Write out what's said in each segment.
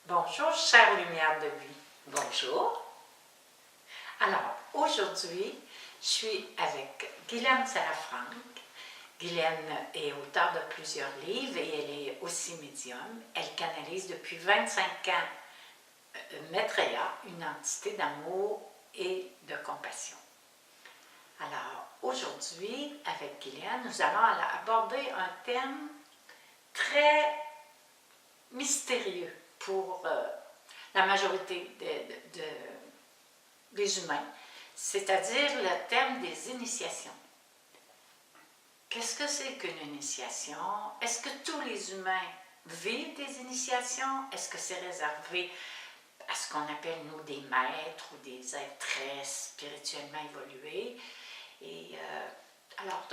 Bonjour, chère lumière de vie. Bonjour. Alors, aujourd'hui, je suis avec Guylaine Salafranc. Guylaine est auteure de plusieurs livres et elle est aussi médium. Elle canalise depuis 25 ans Maitreya, une entité d'amour et de compassion. Alors, aujourd'hui, avec Guylaine, nous allons aborder un thème très mystérieux pour la majorité des humains, c'est-à-dire le thème des initiations. Qu'est-ce que c'est qu'une initiation? Est-ce que tous les humains vivent des initiations? Est-ce que c'est réservé à ce qu'on appelle, nous, des maîtres ou des êtres très spirituellement évolués? Et alors,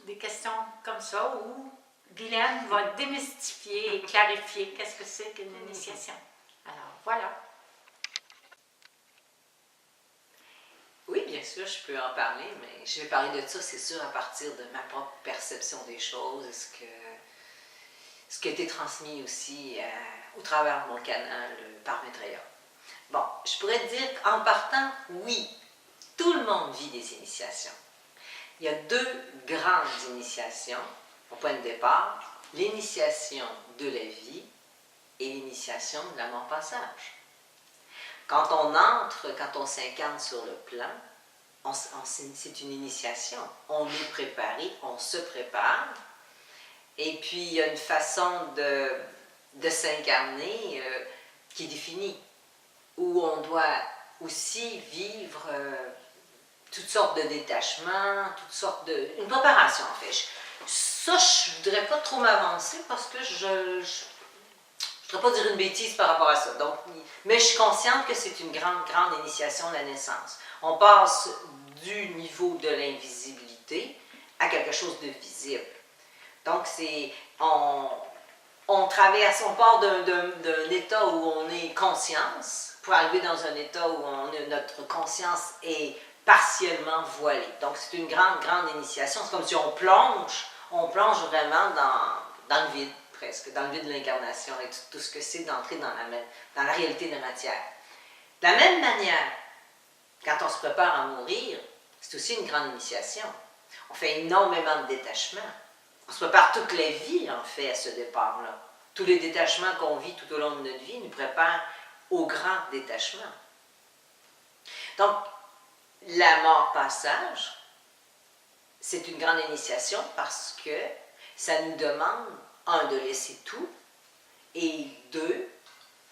des questions comme ça où Guylaine va démystifier et clarifier qu'est-ce que c'est qu'une initiation. Alors, voilà. Oui, bien sûr, je peux en parler, mais je vais parler de ça, c'est sûr, à partir de ma propre perception des choses, ce qui a été transmis aussi au travers de mon canal par Maitreya. Bon, je pourrais te dire qu'en partant, oui, tout le monde vit des initiations. Il y a deux grandes initiations au point de départ, l'initiation de la vie et l'initiation de la mort-passage. Quand on entre, quand on s'incarne sur le plan, c'est une initiation. On est préparé, on se prépare. Et puis, il y a une façon de s'incarner qui est définie, où on doit aussi vivre toutes sortes de détachements, toutes sortes de... une préparation, en fait. Ça, je ne voudrais pas trop m'avancer parce que je ne voudrais pas dire une bêtise par rapport à ça. Donc, mais je suis consciente que c'est une grande, grande initiation de la naissance. On passe du niveau de l'invisibilité à quelque chose de visible. Donc, on traverse, on part d'un état où on est conscience pour arriver dans un état où notre conscience est partiellement voilée. Donc, c'est une grande, grande initiation. C'est comme si on plonge vraiment dans le vide, presque, dans le vide de l'incarnation et tout ce que c'est d'entrer dans la réalité de la matière. De la même manière, quand on se prépare à mourir, c'est aussi une grande initiation. On fait énormément de détachements. On se prépare toute la vie, en fait, à ce départ-là. Tous les détachements qu'on vit tout au long de notre vie nous préparent au grand détachement. Donc, la mort-passage, c'est une grande initiation parce que ça nous demande, un, de laisser tout, et deux,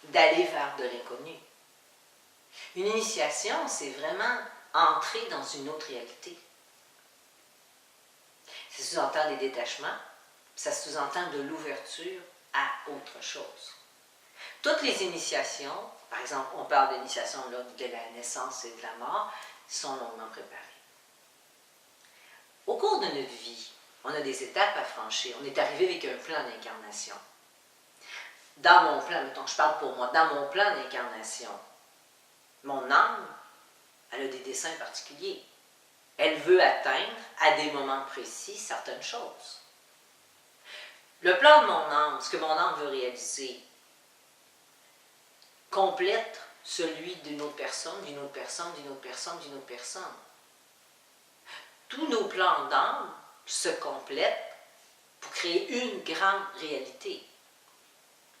d'aller vers de l'inconnu. Une initiation, c'est vraiment entrer dans une autre réalité. Ça sous-entend des détachements, ça sous-entend de l'ouverture à autre chose. Toutes les initiations, par exemple, on parle d'initiation de la naissance et de la mort, sont longuement préparées. Au cours de notre vie, on a des étapes à franchir. On est arrivé avec un plan d'incarnation. Dans mon plan, mettons, je parle pour moi, dans mon plan d'incarnation, mon âme, elle a des desseins particuliers. Elle veut atteindre, à des moments précis, certaines choses. Le plan de mon âme, ce que mon âme veut réaliser, complète celui d'une autre personne, d'une autre personne, d'une autre personne, d'une autre personne. Tous nos plans d'âme se complètent pour créer une grande réalité.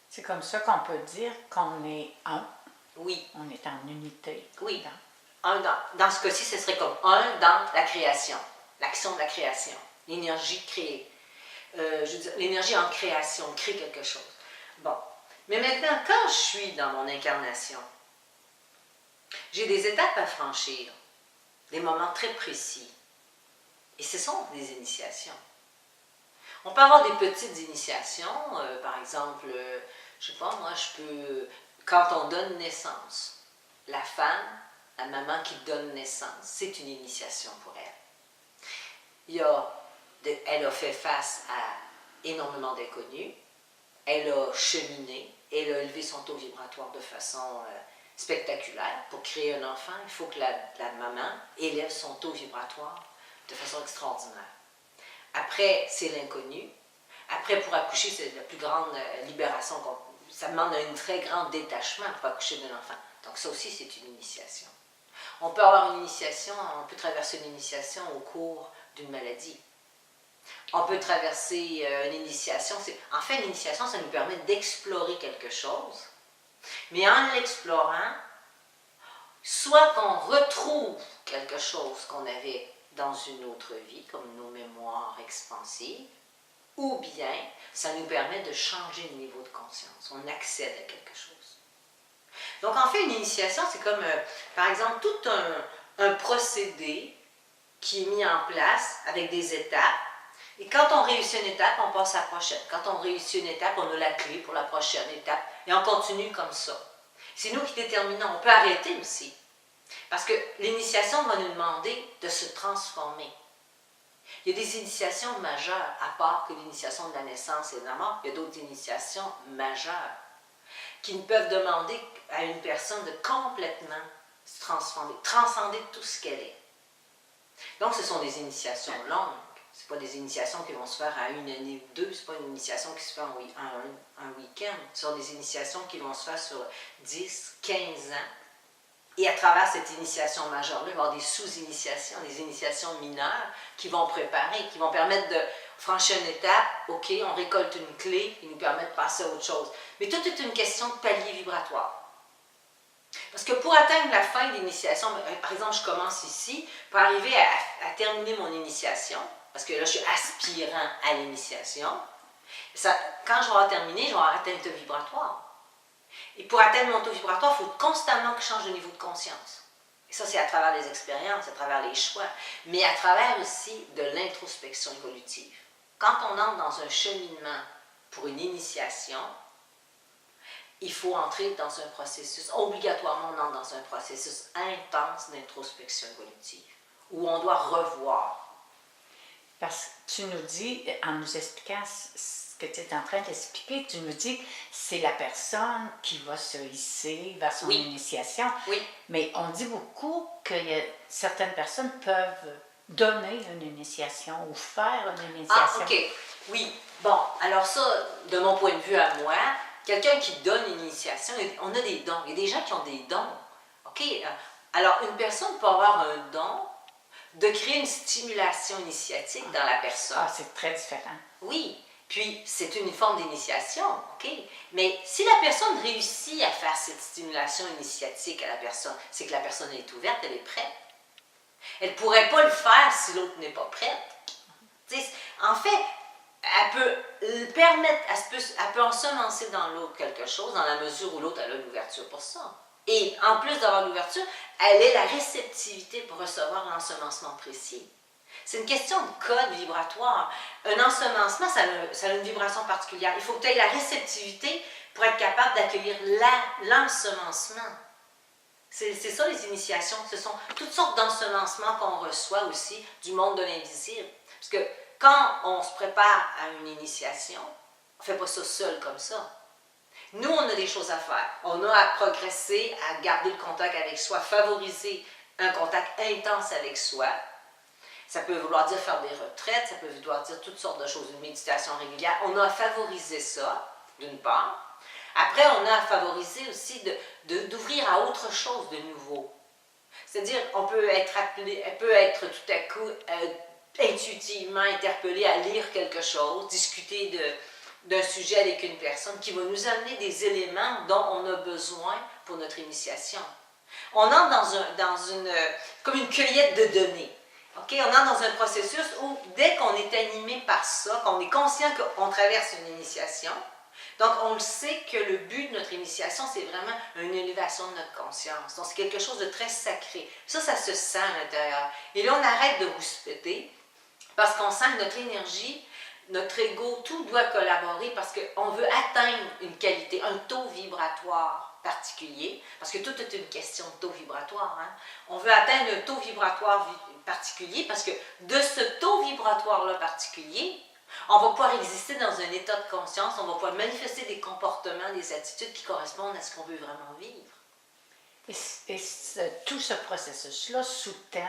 C'est comme ça qu'on peut dire qu'on est un. Oui. On est en unité. Oui. Dans ce cas-ci, ce serait comme un dans la création, l'action de la création, l'énergie créée. Je veux dire, l'énergie en création, on crée quelque chose. Bon. Mais maintenant, quand je suis dans mon incarnation, j'ai des étapes à franchir, des moments très précis. Et ce sont des initiations. On peut avoir des petites initiations, par exemple, je ne sais pas, moi, quand on donne naissance, la femme, la maman qui donne naissance, c'est une initiation pour elle. Elle a fait face à énormément d'inconnus, elle a cheminé, elle a élevé son taux vibratoire de façon spectaculaire. Pour créer un enfant, il faut que la maman élève son taux vibratoire de façon extraordinaire. Après, c'est l'inconnu. Après, pour accoucher, c'est la plus grande libération ça demande un très grand détachement pour accoucher d'un enfant. Donc ça aussi, c'est une initiation. On peut avoir une initiation, on peut traverser une initiation au cours d'une maladie. On peut traverser une initiation. En fait, l'initiation, ça nous permet d'explorer quelque chose, mais en l'explorant, soit qu'on retrouve quelque chose qu'on avait dans une autre vie, comme nos mémoires expansives, ou bien ça nous permet de changer le niveau de conscience. On accède à quelque chose. Donc, en fait, une initiation, c'est comme, par exemple, tout un procédé qui est mis en place avec des étapes. Et quand on réussit une étape, on passe à la prochaine. Quand on réussit une étape, on a la clé pour la prochaine étape. Et on continue comme ça. C'est nous qui déterminons. On peut arrêter aussi. Parce que l'initiation va nous demander de se transformer. Il y a des initiations majeures, à part que l'initiation de la naissance et de la mort, il y a d'autres initiations majeures qui peuvent demander à une personne de complètement se transformer, transcender tout ce qu'elle est. Donc, ce sont des initiations longues. Ce pas des initiations qui vont se faire à une année ou deux. Ce n'est pas une initiation qui se fait en un week-end. Ce sont des initiations qui vont se faire sur 10, 15 ans. Et à travers cette initiation majeure-là, il va y avoir des sous-initiations, des initiations mineures qui vont préparer, qui vont permettre de franchir une étape. OK, on récolte une clé qui nous permet de passer à autre chose. Mais tout est une question de palier vibratoire. Parce que pour atteindre la fin de l'initiation, par exemple, je commence ici, pour arriver à terminer mon initiation, parce que là, je suis aspirant à l'initiation, quand je vais avoir terminé, je vais avoir atteint le taux vibratoire. Et pour atteindre mon taux vibratoire, il faut constamment que je change de niveau de conscience. Et ça, c'est à travers les expériences, à travers les choix, mais à travers aussi de l'introspection évolutive. Quand on entre dans un cheminement pour une initiation, il faut entrer dans un processus, obligatoirement on entre dans un processus intense d'introspection évolutive, où on doit revoir. Parce que tu nous dis, en nous expliquant ce que tu es en train d'expliquer, tu nous dis que c'est la personne qui va se hisser vers son initiation. Oui. Mais on dit beaucoup que certaines personnes peuvent donner une initiation ou faire une initiation. Ah, OK. Oui. Bon, alors ça, de mon point de vue à moi, quelqu'un qui donne une initiation, on a des dons. Il y a des gens qui ont des dons. OK? Alors, une personne peut avoir un don de créer une stimulation initiatique dans la personne. Ah, c'est très différent. Oui. Puis, c'est une forme d'initiation, OK? Mais si la personne réussit à faire cette stimulation initiatique à la personne, c'est que la personne est ouverte, elle est prête. Elle ne pourrait pas le faire si l'autre n'est pas prête. En fait, elle peut permettre, elle peut ensemencer dans l'autre quelque chose dans la mesure où l'autre a l'ouverture pour ça. Et en plus d'avoir l'ouverture, elle a la réceptivité pour recevoir l'ensemencement précis. C'est une question de code vibratoire. Un ensemencement, ça a une vibration particulière. Il faut que tu aies la réceptivité pour être capable d'accueillir l'ensemencement. C'est ça les initiations. Ce sont toutes sortes d'ensemencements qu'on reçoit aussi du monde de l'invisible. Parce que quand on se prépare à une initiation, on ne fait pas ça seul comme ça. Nous, on a des choses à faire. On a à progresser, à garder le contact avec soi, favoriser un contact intense avec soi. Ça peut vouloir dire faire des retraites, ça peut vouloir dire toutes sortes de choses, une méditation régulière. On a à favoriser ça, d'une part. Après, on a à favoriser aussi d'ouvrir à autre chose de nouveau. C'est-à-dire, on peut être tout à coup intuitivement interpellé à lire quelque chose, discuter d'un sujet avec une personne qui va nous amener des éléments dont on a besoin pour notre initiation. On entre comme une cueillette de données. Okay? On entre dans un processus où, dès qu'on est animé par ça, qu'on est conscient qu'on traverse une initiation, donc on le sait que le but de notre initiation, c'est vraiment une élévation de notre conscience. Donc c'est quelque chose de très sacré. Ça se sent à l'intérieur. Et là, on arrête de rouspéter parce qu'on sent que notre énergie, notre ego, tout doit collaborer parce qu'on veut atteindre une qualité, un taux vibratoire particulier, parce que tout est une question de taux vibratoire. Hein? On veut atteindre un taux vibratoire particulier parce que de ce taux vibratoire-là particulier, on va pouvoir exister dans un état de conscience, on va pouvoir manifester des comportements, des attitudes qui correspondent à ce qu'on veut vraiment vivre. Tout ce processus-là sous-tend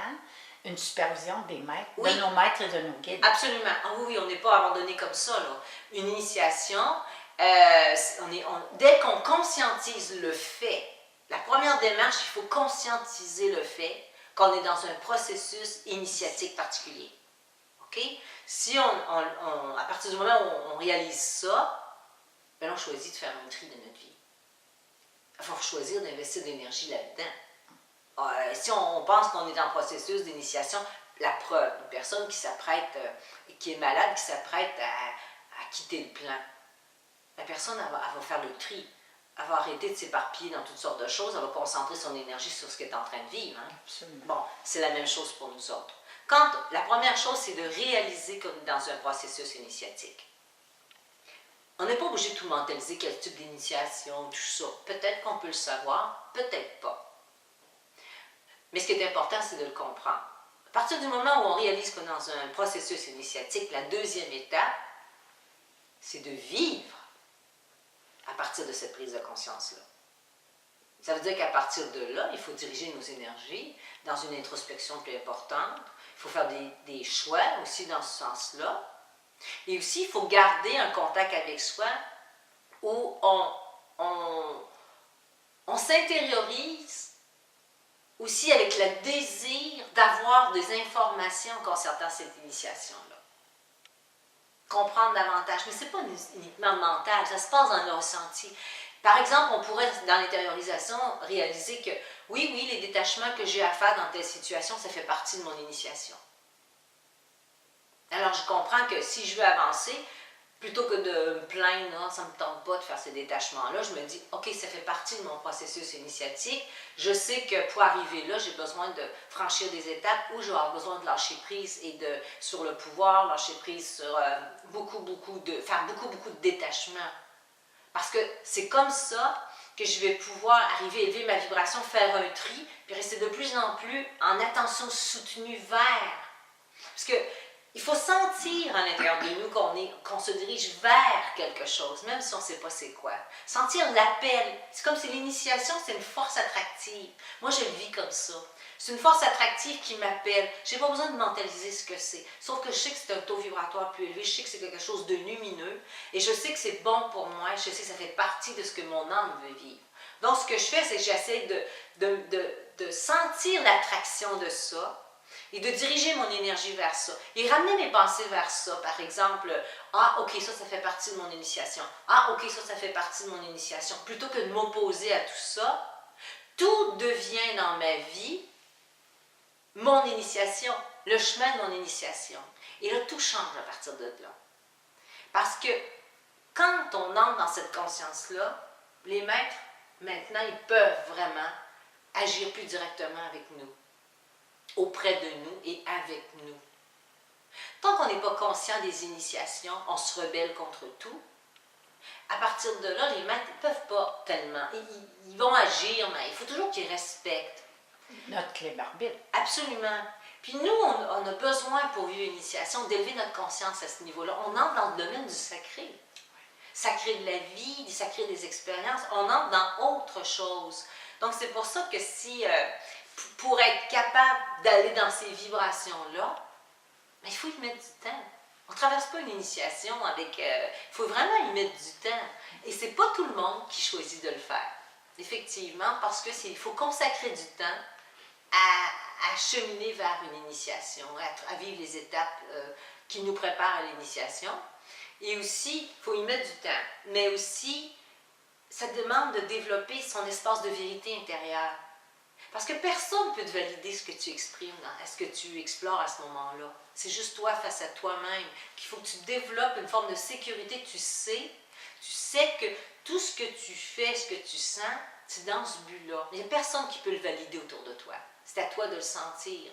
une supervision des maîtres, oui. De nos maîtres et de nos guides. Absolument. Ah oui, on n'est pas abandonné comme ça. Là. Une initiation, dès qu'on conscientise le fait, la première démarche, il faut conscientiser le fait qu'on est dans un processus initiatique particulier. OK? Si à partir du moment où on réalise ça, ben là, on choisit de faire un tri de notre vie. Il faut choisir d'investir de l'énergie là-dedans. Si on pense qu'on est dans un processus d'initiation, la preuve, une personne qui s'apprête, qui est malade, qui s'apprête à quitter le plan, la personne, elle va faire le tri. Elle va arrêter de s'éparpiller dans toutes sortes de choses. Elle va concentrer son énergie sur ce qu'elle est en train de vivre. Hein? Absolument. Bon, c'est la même chose pour nous autres. La première chose, c'est de réaliser qu'on est dans un processus initiatique. On n'est pas obligé de tout mentaliser, quel type d'initiation, tout ça. Peut-être qu'on peut le savoir, peut-être pas. Mais ce qui est important, c'est de le comprendre. À partir du moment où on réalise qu'on est dans un processus initiatique, la deuxième étape, c'est de vivre à partir de cette prise de conscience-là. Ça veut dire qu'à partir de là, il faut diriger nos énergies dans une introspection plus importante. Il faut faire des choix aussi dans ce sens-là. Et aussi, il faut garder un contact avec soi où on s'intériorise aussi avec le désir d'avoir des informations concernant cette initiation-là. Comprendre davantage. Mais ce n'est pas uniquement mental, ça se passe dans le ressenti. Par exemple, on pourrait, dans l'intériorisation, réaliser que oui, les détachements que j'ai à faire dans telle situation, ça fait partie de mon initiation. Alors, je comprends que si je veux avancer, plutôt que de me plaindre, non, ça ne me tente pas de faire ces détachements-là, je me dis, OK, ça fait partie de mon processus initiatique. Je sais que pour arriver là, j'ai besoin de franchir des étapes où je vais avoir besoin de lâcher prise sur le pouvoir, lâcher prise sur faire beaucoup de détachements. Parce que c'est comme ça que je vais pouvoir arriver à élever ma vibration, faire un tri, puis rester de plus en plus en attention soutenue vers. Parce que il faut sentir à l'intérieur de nous qu'on se dirige vers quelque chose, même si on ne sait pas c'est quoi. Sentir l'appel. C'est comme si l'initiation, c'est une force attractive. Moi, je le vis comme ça. C'est une force attractive qui m'appelle. Je n'ai pas besoin de mentaliser ce que c'est. Sauf que je sais que c'est un taux vibratoire plus élevé. Je sais que c'est quelque chose de lumineux. Et je sais que c'est bon pour moi. Je sais que ça fait partie de ce que mon âme veut vivre. Donc, ce que je fais, c'est que j'essaie de sentir l'attraction de ça et de diriger mon énergie vers ça. Et ramener mes pensées vers ça. Par exemple, ah, OK, ça fait partie de mon initiation. Ah, OK, ça fait partie de mon initiation. Plutôt que de m'opposer à tout ça, tout devient dans ma vie mon initiation, le chemin de mon initiation. Et là, tout change à partir de là. Parce que quand on entre dans cette conscience-là, les maîtres, maintenant, ils peuvent vraiment agir plus directement avec nous, auprès de nous et avec nous. Tant qu'on n'est pas conscient des initiations, on se rebelle contre tout. À partir de là, les maîtres ne peuvent pas tellement. Ils vont agir, mais il faut toujours qu'ils respectent. Notre clé d'arbitre. Absolument. Puis nous, on a besoin pour vivre l'initiation d'élever notre conscience à ce niveau-là. On entre dans le domaine du sacré. Sacré de la vie, du sacré des expériences. On entre dans autre chose. Donc c'est pour ça que si... pour être capable d'aller dans ces vibrations-là, ben, il faut y mettre du temps. On ne traverse pas une initiation avec... il faut vraiment y mettre du temps. Et ce n'est pas tout le monde qui choisit de le faire. Effectivement, parce qu'il faut consacrer du temps à cheminer vers une initiation, à vivre les étapes qui nous préparent à l'initiation. Et aussi, il faut y mettre du temps. Mais aussi, ça demande de développer son espace de vérité intérieure. Parce que personne ne peut te valider ce que tu exprimes, ce que tu explores à ce moment-là. C'est juste toi face à toi-même qu'il faut que tu développes une forme de sécurité. Tu sais que tout ce que tu fais, ce que tu sens, c'est dans ce but-là. Il n'y a personne qui peut le valider autour de toi. C'est à toi de le sentir.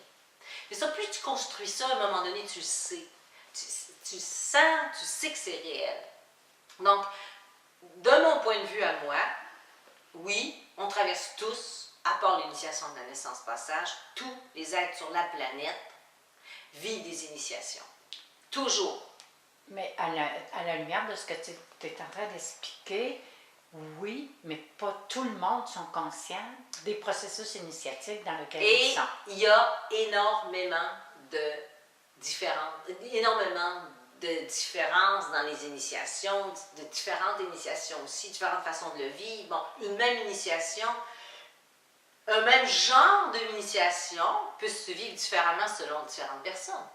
Mais ça, plus tu construis ça, à un moment donné, tu le sais. Tu sens, tu sais que c'est réel. Donc, de mon point de vue à moi, oui, on traverse tous, à part l'initiation de la naissance-passage, tous les êtres sur la planète vivent des initiations. Toujours. Mais à la lumière de ce que tu es en train d'expliquer, oui, mais pas tout le monde sont conscients des processus initiatiques dans lesquels ils sont. Et il y a énormément de différences dans les initiations, de différentes initiations aussi, différentes façons de le vivre. Bon, une même initiation, un même genre d'initiation peut se vivre différemment selon différentes personnes.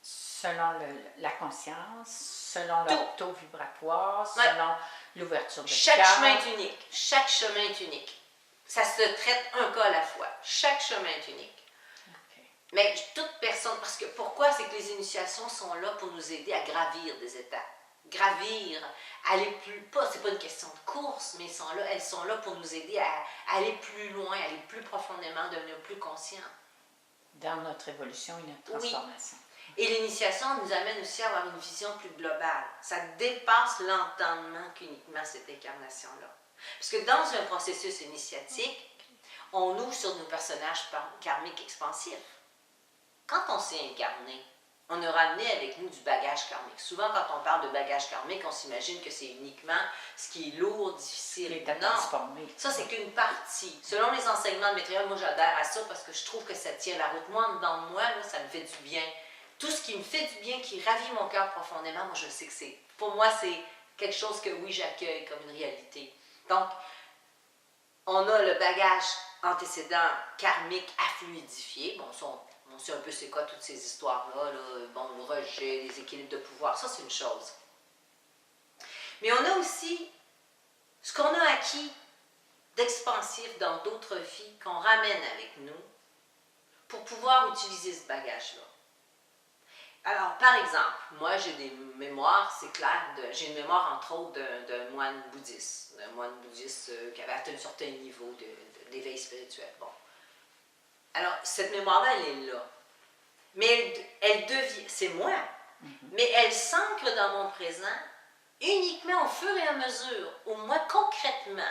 Selon la conscience, selon Tout. leur taux vibratoire, Ouais. selon l'ouverture de Chaque cœur. chemin est unique. Chaque chemin est unique. Ça se traite un cas à la fois. Chaque chemin est unique. Ok. Mais toute personne, parce que pourquoi? C'est que les initiations sont là pour nous aider à gravir des étapes. Gravir, aller plus, pas, c'est pas une question de course, mais elles sont là pour nous aider à aller plus loin, aller plus profondément, devenir plus conscients. Dans notre évolution et notre Oui. transformation. Et l'initiation nous amène aussi à avoir une vision plus globale. Ça dépasse l'entendement qu'uniquement cette incarnation-là. Parce que dans un processus initiatique, on ouvre sur nos personnages karmiques expansifs. Quand on s'est incarné, on a ramené avec nous du bagage karmique. Souvent, quand on parle de bagage karmique, on s'imagine que c'est uniquement ce qui est lourd, difficile. Qui est à Non, transformer. ça c'est qu'une partie. Selon les enseignements de Maitreya, moi j'adhère à ça parce que je trouve que ça tient la route. Moi, dans moi, là, ça me fait du bien. Tout ce qui me fait du bien, qui ravit mon cœur profondément, moi je sais que c'est, pour moi c'est quelque chose que oui j'accueille comme une réalité. Donc, on a le bagage antécédent karmique à fluidifier. Bon, on sait un peu c'est quoi toutes ces histoires-là, là. Bon, le rejet, les équilibres de pouvoir, ça c'est une chose. Mais on a aussi ce qu'on a acquis d'expansif dans d'autres vies qu'on ramène avec nous pour pouvoir utiliser ce bagage-là. Alors, par exemple, moi j'ai des mémoires, c'est clair, j'ai une mémoire entre autres d'un moine bouddhiste, qui avait atteint un certain niveau d'éveil spirituel. Bon. Alors, cette mémoire-là, elle est là. Mais elle devient, c'est moi, mais elle s'ancre dans mon présent uniquement au fur et à mesure où moi, concrètement,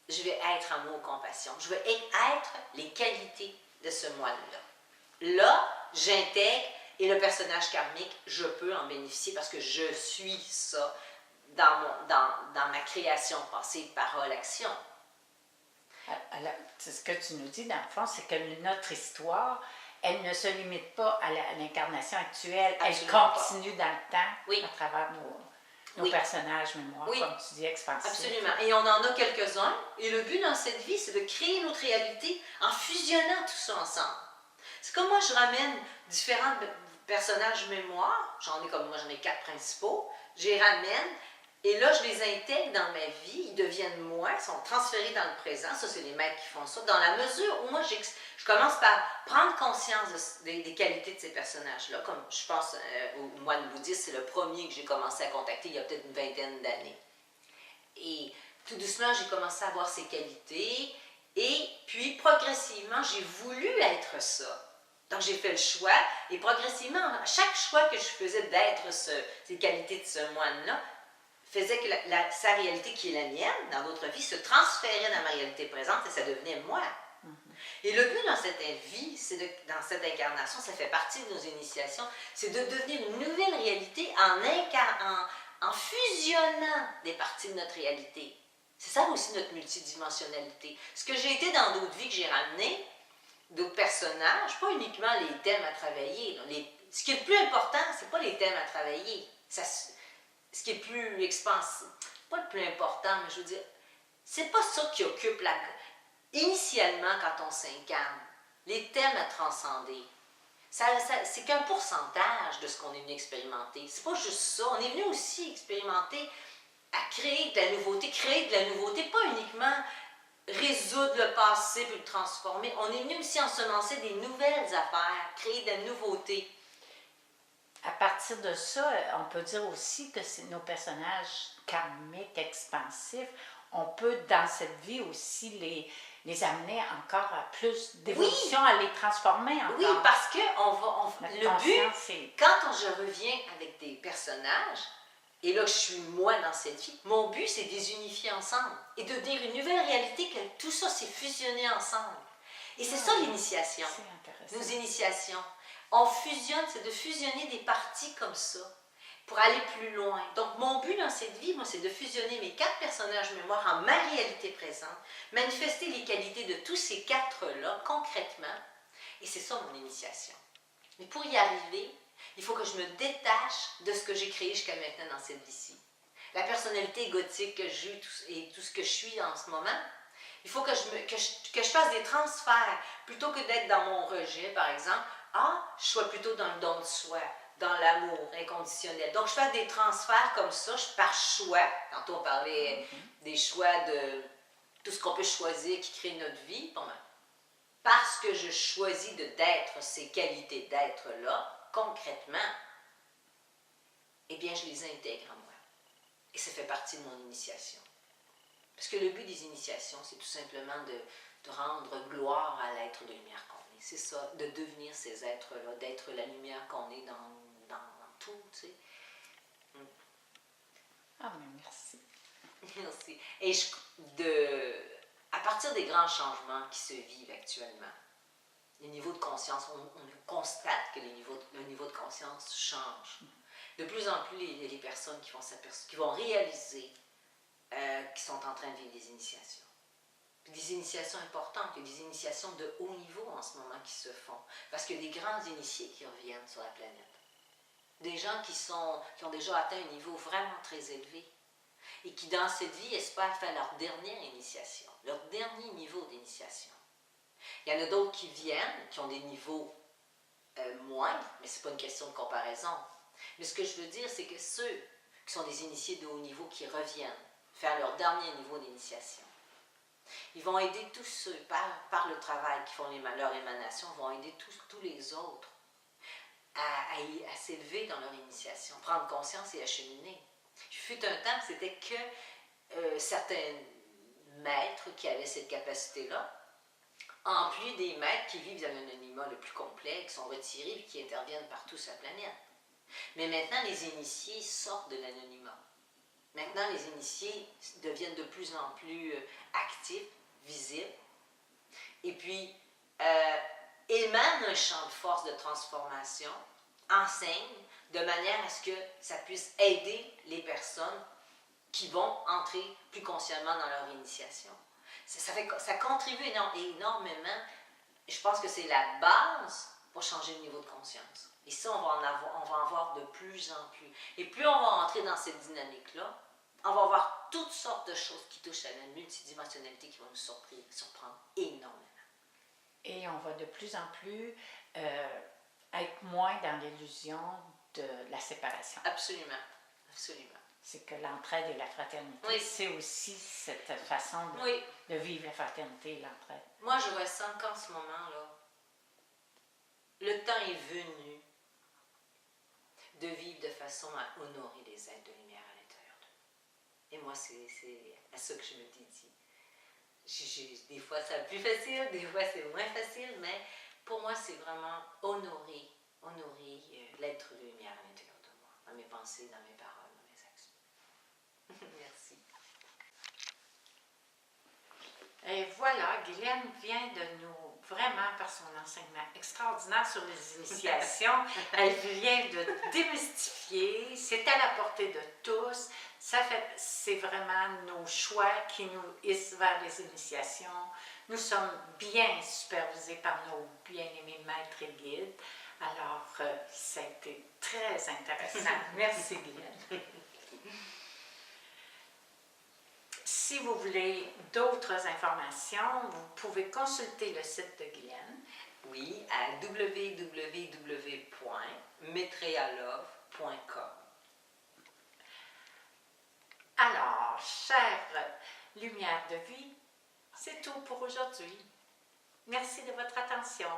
je vais être amour, compassion. Je vais être les qualités de ce moine-là. Là, j'intègre. Et le personnage karmique, je peux en bénéficier parce que je suis ça dans ma création, pensée, parole, action. Alors, ce que tu nous dis, dans le fond, c'est que notre histoire, elle ne se limite pas à l'incarnation actuelle. Absolument elle continue dans le temps, oui. à travers nos personnages mémoires, oui. comme tu dis, expansifs. Absolument. Et on en a quelques-uns. Et le but dans cette vie, c'est de créer notre réalité en fusionnant tout ça ensemble. C'est comme moi, je ramène différents personnages mémoires, j'en ai 4 principaux, je les ramène, et là, je les intègre dans ma vie, ils deviennent moi, ils sont transférés dans le présent, ça c'est les maîtres qui font ça, dans la mesure où moi, je commence par prendre conscience des qualités de ces personnages-là, comme je pense au moine bouddhiste, c'est le premier que j'ai commencé à contacter il y a peut-être une vingtaine d'années. Et tout doucement, j'ai commencé à voir ses qualités, et puis progressivement, j'ai voulu être ça. Donc, j'ai fait le choix, et progressivement, chaque choix que je faisais d'être ces qualités de ce moine-là, faisait que sa réalité, qui est la mienne, dans d'autres vies, se transférait dans ma réalité présente, et ça devenait moi. Et le but dans cette vie, dans cette incarnation, ça fait partie de nos initiations, c'est de devenir une nouvelle réalité en fusionnant des parties de notre réalité. C'est ça aussi notre multidimensionnalité. Ce que j'ai été dans d'autres vies que j'ai ramené, d'autres personnages, pas uniquement les thèmes à travailler. Ce qui est le plus important, c'est pas les thèmes à travailler. Ce qui est plus expansif, pas le plus important, mais je veux dire, c'est pas ça qui occupe initialement quand on s'incarne. Les thèmes à transcender, c'est qu'un pourcentage de ce qu'on est venu expérimenter. C'est pas juste ça. On est venu aussi expérimenter à créer de la nouveauté, pas uniquement résoudre le passé puis le transformer. On est venu aussi ensemencer des nouvelles affaires, créer de la nouveauté. À partir de ça, on peut dire aussi que c'est nos personnages karmiques, expansifs. On peut, dans cette vie aussi, les amener encore à plus d'évolution, à les transformer encore. Oui, parce que le but, quand je reviens avec des personnages, et là, je suis moi dans cette vie. Mon but, c'est de les unifier ensemble et de devenir une nouvelle réalité que tout ça s'est fusionné ensemble. Et c'est ça l'initiation. C'est intéressant. Nos initiations. On fusionne, c'est de fusionner des parties comme ça pour aller plus loin. Donc, mon but dans cette vie, moi, c'est de fusionner mes 4 personnages mémoire en ma réalité présente, manifester les qualités de tous ces 4-là concrètement. Et c'est ça mon initiation. Mais pour y arriver, Il faut que je me détache de ce que j'ai créé jusqu'à maintenant dans cette vie-ci. La personnalité égotique que j'ai et tout ce que je suis en ce moment, il faut que je fasse des transferts. Plutôt que d'être dans mon rejet, par exemple, je sois plutôt dans le don de soi, dans l'amour inconditionnel. Donc, je fais des transferts comme ça, par choix. Tantôt, on parlait des choix de tout ce qu'on peut choisir qui crée notre vie. Bon, parce que je choisis d'être ces qualités d'être-là, concrètement, eh bien, je les intègre en moi. Et ça fait partie de mon initiation. Parce que le but des initiations, c'est tout simplement de rendre gloire à l'être de lumière qu'on est. C'est ça, de devenir ces êtres-là, d'être la lumière qu'on est dans tout, tu sais. Ah, mais merci. Merci. Et à partir des grands changements qui se vivent actuellement, les niveaux de conscience, on constate que le niveau de conscience change. De plus en plus, les personnes qui vont réaliser qui sont en train de vivre des initiations. Puis des initiations importantes, il y a des initiations de haut niveau en ce moment qui se font. Parce qu'il y a des grands initiés qui reviennent sur la planète. Des gens qui ont déjà atteint un niveau vraiment très élevé et qui, dans cette vie, espèrent faire leur dernière initiation, leur dernier niveau d'initiation. Il y en a d'autres qui viennent, qui ont des niveaux moindres, mais ce n'est pas une question de comparaison. Mais ce que je veux dire, c'est que ceux qui sont des initiés de haut niveau qui reviennent faire leur dernier niveau d'initiation, ils vont aider tous ceux, par le travail qui font leur émanation, vont aider tous les autres à s'élever dans leur initiation, prendre conscience et acheminer. Il fut un temps, c'était que certains maîtres qui avaient cette capacité-là, en plus des maîtres qui vivent dans l'anonymat le plus complet, qui sont retirés et qui interviennent partout sur la planète. Mais maintenant, les initiés sortent de l'anonymat. Maintenant, les initiés deviennent de plus en plus actifs, visibles, et puis émanent un champ de force de transformation, enseignent de manière à ce que ça puisse aider les personnes qui vont entrer plus consciemment dans leur initiation. Ça contribue énormément. Je pense que c'est la base pour changer le niveau de conscience. Et ça, on va en avoir de plus en plus. Et plus on va entrer dans cette dynamique-là, on va avoir toutes sortes de choses qui touchent à la multidimensionnalité qui vont nous surprendre énormément. Et on va de plus en plus être moins dans l'illusion de la séparation. Absolument, absolument. C'est que l'entraide et la fraternité, oui, c'est aussi cette façon de vivre la fraternité et l'entraide. Moi, je ressens qu'en ce moment-là, le temps est venu de vivre de façon à honorer les êtres de lumière à l'intérieur d'eux. Et moi, c'est à ça que je me dédie. Des fois, c'est plus facile, des fois, c'est moins facile, mais pour moi, c'est vraiment honorer l'être de lumière à l'intérieur de moi, dans mes pensées, dans mes paroles, dans mes actions. Merci. Et voilà, Guylaine vient de nous, vraiment par son enseignement extraordinaire sur les initiations, elle vient de démystifier, c'est à la portée de tous, c'est vraiment nos choix qui nous hissent vers les initiations. Nous sommes bien supervisés par nos bien-aimés maîtres et guides, alors ça a été très intéressant. Merci Guylaine. Si vous voulez d'autres informations, vous pouvez consulter le site de Guylaine. Oui, à www.maitrealove.com. Alors, chère lumière de vie, c'est tout pour aujourd'hui. Merci de votre attention.